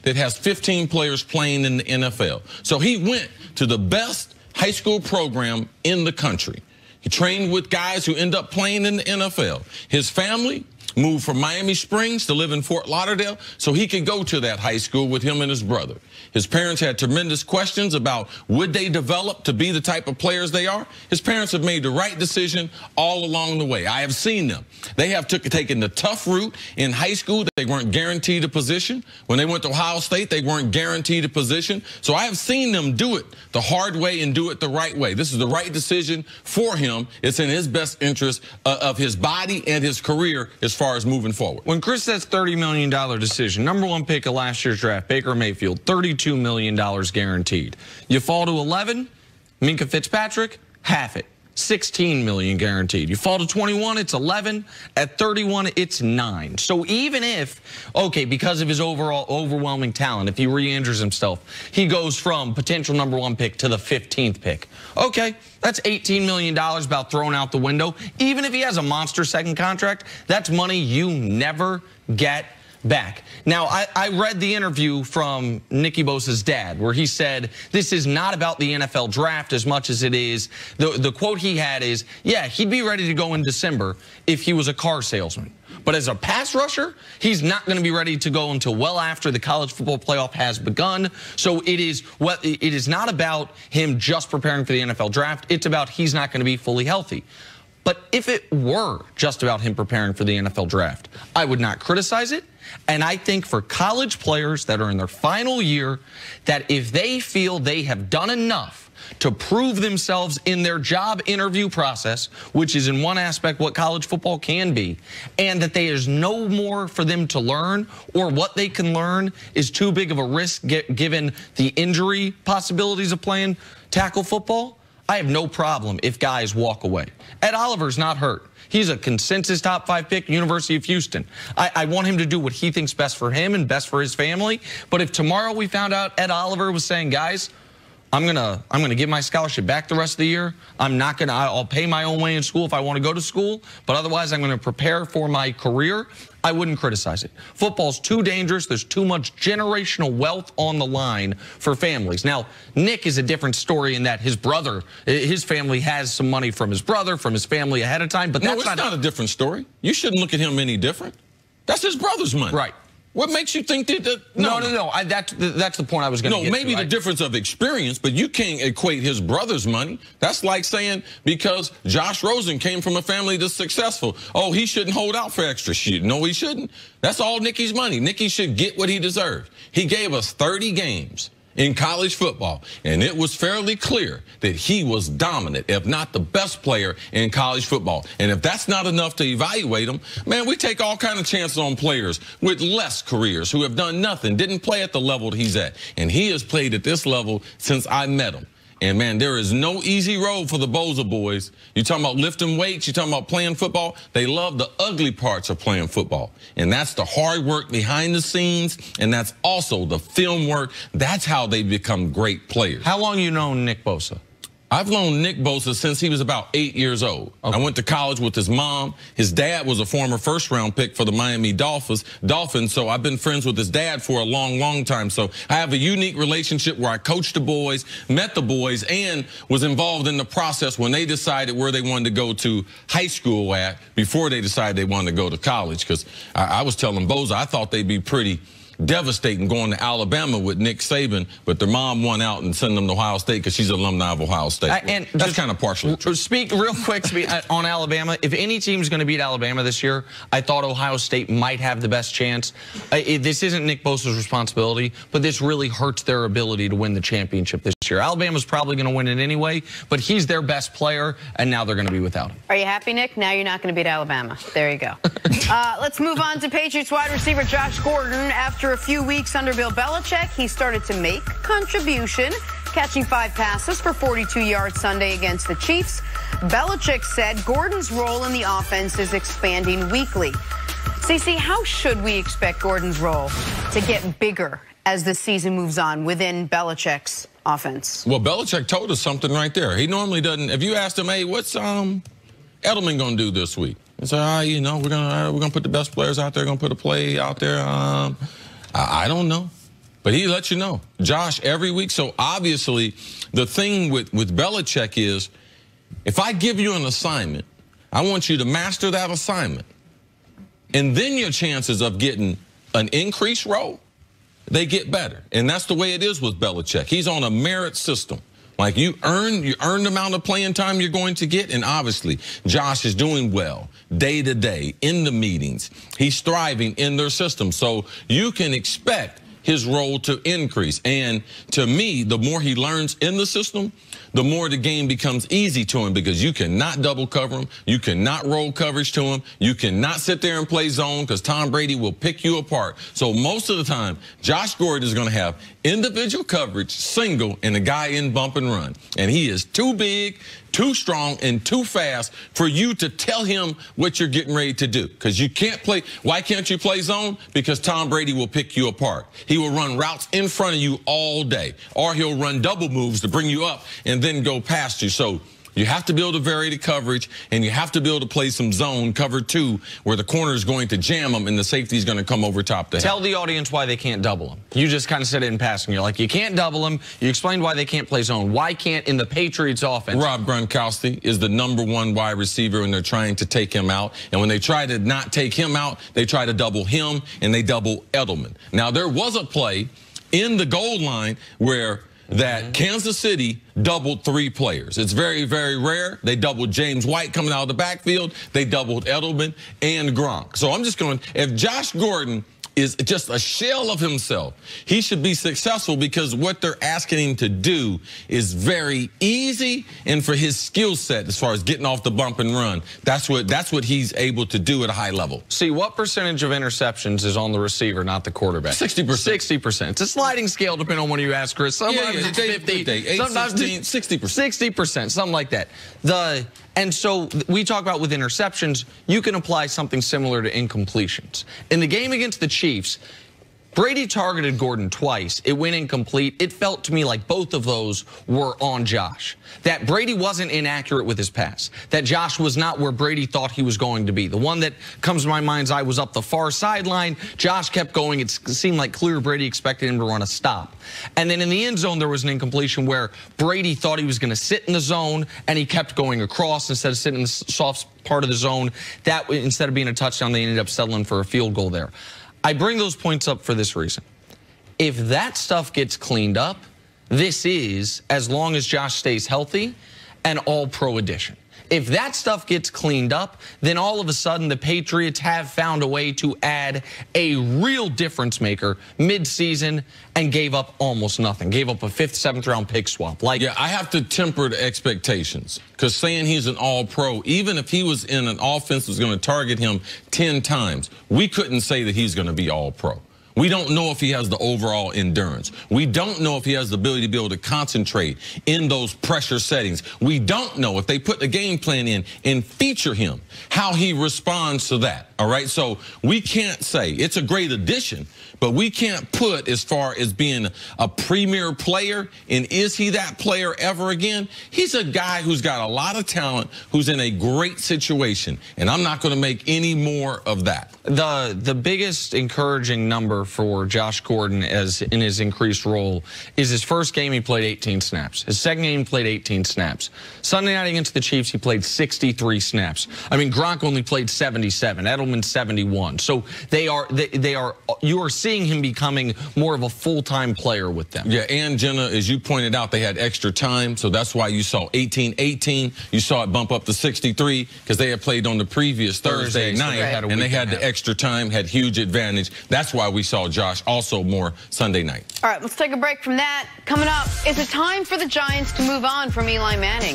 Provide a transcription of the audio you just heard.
that has 15 players playing in the NFL. So he went to the best high school program in the country. He trained with guys who end up playing in the NFL. His family moved from Miami Springs to live in Fort Lauderdale so he could go to that high school with him and his brother. His parents had tremendous questions about would they develop to be the type of players they are. His parents have made the right decision all along the way. I have seen them. They have taken the tough route in high school. They weren't guaranteed a position. When they went to Ohio State, they weren't guaranteed a position. So I have seen them do it the hard way and do it the right way. This is the right decision for him. It's in his best interest of his body and his career as far as moving forward. When Chris says $30 million decision, #1 pick of last year's draft, Baker Mayfield, $32 million guaranteed. You fall to 11, Minka Fitzpatrick, half it, $16 million guaranteed. You fall to 21, it's 11. At 31, it's 9. So even if, okay, because of his overall overwhelming talent, if he re-injures himself, he goes from potential #1 pick to the 15th pick. Okay, that's $18 million about thrown out the window. Even if he has a monster second contract, that's money you never get back. Now, I read the interview from Nicky Bosa's dad where he said this is not about the NFL draft as much as it is. The quote he had is, yeah, he'd be ready to go in December if he was a car salesman. But as a pass rusher, he's not going to be ready to go until well after the college football playoff has begun. So it is not about him just preparing for the NFL draft. It's about he's not going to be fully healthy. But if it were just about him preparing for the NFL draft, I would not criticize it. And I think for college players that are in their final year, that if they feel they have done enough to prove themselves in their job interview process, which is in one aspect what college football can be, and that there is no more for them to learn, or what they can learn is too big of a risk given the injury possibilities of playing tackle football, I have no problem if guys walk away. Ed Oliver's not hurt. He's a consensus top 5 pick, University of Houston. I want him to do what he thinks best for him and best for his family. But if tomorrow we found out Ed Oliver was saying, guys, I'm gonna give my scholarship back the rest of the year. I'll pay my own way in school if I want to go to school, but otherwise I'm gonna prepare for my career, I wouldn't criticize it. Football's too dangerous. There's too much generational wealth on the line for families. Now, Nick is a different story in that his family has some money from his brother, from his family ahead of time, but that's not a different story. You shouldn't look at him any different. That's his brother's money. Right. What makes you think that? No. That's the point I was going to get to. No, maybe the difference of experience, but you can't equate his brother's money. That's like saying because Josh Rosen came from a family that's successful, oh, he shouldn't hold out for extra shit. No, he shouldn't. That's all Nicky's money. Nicky should get what he deserved. He gave us 30 games in college football, and it was fairly clear that he was dominant, if not the best player in college football. And if that's not enough to evaluate him, man, we take all kinds of chances on players with less careers who have done nothing, didn't play at the level that he's at. And he has played at this level since I met him. And, man, there is no easy road for the Bosa boys. You're talking about lifting weights. You're talking about playing football. They love the ugly parts of playing football. And that's the hard work behind the scenes, and that's also the film work. That's how they become great players. How long you known Nick Bosa? I've known Nick Bosa since he was about 8 years old. Okay. I went to college with his mom. His dad was a former first-round pick for the Miami Dolphins, so I've been friends with his dad for a long, long time. So I have a unique relationship where I coached the boys, met the boys, and was involved in the process when they decided where they wanted to go to high school at before they decided they wanted to go to college. Because I was telling Bosa I thought they'd be pretty devastating going to Alabama with Nick Saban, but their mom won out and sent them to Ohio State because she's an alumni of Ohio State. And that's kind of partially true. Speak real quick on Alabama. If any team's going to beat Alabama this year, I thought Ohio State might have the best chance. This isn't Nick Bosa's responsibility, but this really hurts their ability to win the championship this year. Alabama's probably going to win it anyway, but he's their best player, and now they're going to be without him. Are you happy, Nick? Now you're not going to beat Alabama. There you go. Let's move on to Patriots wide receiver Josh Gordon. After a few weeks under Bill Belichick, he started to make contribution, catching 5 passes for 42 yards Sunday against the Chiefs. Belichick said Gordon's role in the offense is expanding weekly. CeCe, how should we expect Gordon's role to get bigger as the season moves on within Belichick's offense? Well, Belichick told us something right there. He normally doesn't. If you asked him, hey, what's Edelman going to do this week? He said, you know, we're gonna put the best players out there, gonna put a play out there. I don't know. But he let you know. Josh, every week. So obviously, the thing with Belichick is, if I give you an assignment, I want you to master that assignment. And then your chances of getting an increased role, they get better. And that's the way it is with Belichick. He's on a merit system. Like you earn the amount of playing time you're going to get. And obviously, Josh is doing well day to day in the meetings. He's thriving in their system. So you can expect his role to increase. And to me, the more he learns in the system, the more the game becomes easy to him, because you cannot double cover him. You cannot roll coverage to him. You cannot sit there and play zone, because Tom Brady will pick you apart. So most of the time, Josh Gordon is going to have individual coverage, single, and a guy in bump and run. And he is too big, too strong, and too fast for you to tell him what you're getting ready to do. Because you can't play. Why can't you play zone? Because Tom Brady will pick you apart. He will run routes in front of you all day. Or he'll run double moves to bring you up and then go past you. So you have to be able to vary the coverage, and you have to be able to play some zone cover 2, where the corner is going to jam them and the safety is going to come over top to Tell the audience why they can't double him. You just kind of said it in passing. You're like, you can't double him. You explained why they can't play zone. Why can't in the Patriots offense? Rob Gronkowski is the #1 wide receiver, and they're trying to take him out. And when they try to not take him out, they try to double him, and they double Edelman. Now, there was a play in the goal line where that Kansas City doubled 3 players. It's very, very rare. They doubled James White coming out of the backfield. They doubled Edelman and Gronk. So I'm just going, if Josh Gordon is just a shell of himself, he should be successful, because what they're asking him to do is very easy, and for his skill set as far as getting off the bump and run, that's what he's able to do at a high level. See, what percentage of interceptions is on the receiver, not the quarterback? 60%. 60%. It's a sliding scale depending on when you ask Chris. Sometimes it's 50, sometimes 60%. 60%, something like that. And so we talk about with interceptions, you can apply something similar to incompletions. In the game against the Chiefs, Brady targeted Gordon twice. It went incomplete. It felt to me like both of those were on Josh. That Brady wasn't inaccurate with his pass. That Josh was not where Brady thought he was going to be. The one that comes to my mind's eye was up the far sideline. Josh kept going. It seemed like clear Brady expected him to run a stop. And then in the end zone, there was an incompletion where Brady thought he was going to sit in the zone, and he kept going across instead of sitting in the soft part of the zone. That, instead of being a touchdown, they ended up settling for a field goal there. I bring those points up for this reason. If that stuff gets cleaned up, this is, as long as Josh stays healthy, an all-pro addition. If that stuff gets cleaned up, then all of a sudden the Patriots have found a way to add a real difference maker mid-season and gave up almost nothing. Gave up a 5th, 7th round pick swap. Yeah, I have to temper the expectations, because saying he's an all-pro, even if he was in an offense that was going to target him 10 times, we couldn't say that he's going to be all-pro. We don't know if he has the overall endurance. We don't know if he has the ability to be able to concentrate in those pressure settings. We don't know if they put the game plan in and feature him, how he responds to that. All right, so we can't say it's a great addition, but we can't put as far as being a premier player, and is he that player ever again? He's a guy who's got a lot of talent, who's in a great situation, and I'm not going to make any more of that. The biggest encouraging number for Josh Gordon as in his increased role is his first game he played 18 snaps. His second game he played 18 snaps. Sunday night against the Chiefs he played 63 snaps. I mean, Gronk only played 77, Edelman 71. So you are seeing him becoming more of a full-time player with them. Yeah, and Jenna, as you pointed out, they had extra time, so that's why you saw 18-18. You saw it bump up to 63 because they had played on the previous Thursday night, and they had the extra time, had huge advantage. That's why we saw Josh also more Sunday night. All right, let's take a break from that. Coming up, is it time for the Giants to move on from Eli Manning?